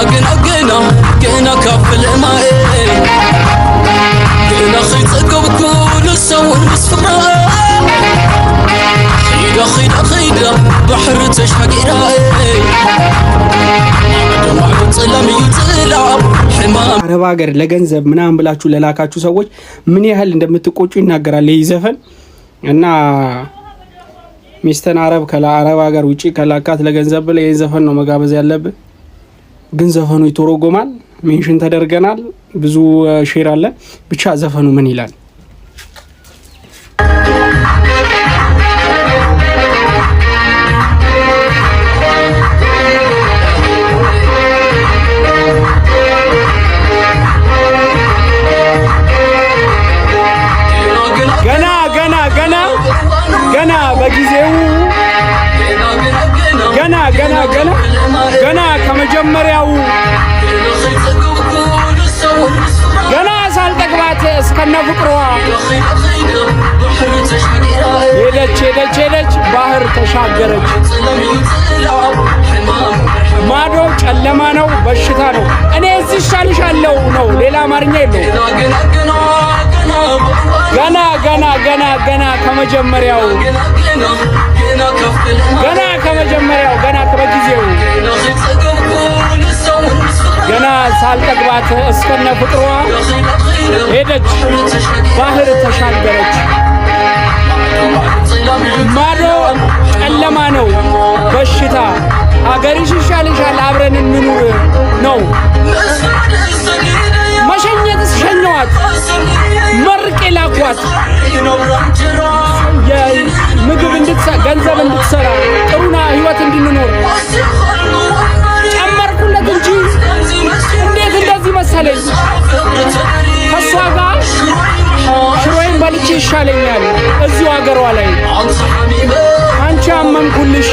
جنا كفل معي جنا خيط كل السوون مسفرة خيدا بحر تشحق إلهي አረብ ሀገር ለገንዘብ ምናምን ብላችሁ ለላካችሁ ሰዎች ምን ያህል እንደምትቆጩ ይናገራል ይህ ዘፈን እና ሚስተን አረብ ሀገር ውጪ ከላካት ለገንዘብ ብለ ይህ ዘፈን ነው መጋበዝ ያለብን። ግን ዘፈኑ ይተረጎማል፣ ሜንሽን ተደርገናል፣ ብዙ ሼር አለ። ብቻ ዘፈኑ ምን ይላል? በጊዜው ገና ከመጀመሪያው ገና ሳልጠግባት እስከነ ፍቅሯ ሄደች ባህር ተሻገረች። ማዶ ጨለማ ነው፣ በሽታ ነው፣ እኔ እዚህ ሻልሻለሁ ነው፣ ሌላ አማርኛ የለው። ገና ከመጀመሪያው ገና ከበጊዜው ገና ሳልጠግባት እስከነ ፍቅሯ ሄደች ባህር ተሻገረች። ማዶ ጨለማ ነው፣ በሽታ አገርሽ ይሻልሻል አብረን እንኑር ነው። መሸኘትስ ሸኘዋት መርቄ ላኳት የምግብ ገንዘብ እንድትሰራ ጥሩና ህይወት እንድንኖር ጨመርኩለት እንጂ እንዴት እንደዚህ መሰለኝ። ከሷ ጋር ሽሮዬን በልቼ ይሻለኛል እዚሁ አገሯ ላይ አንቺ አመንኩልሽ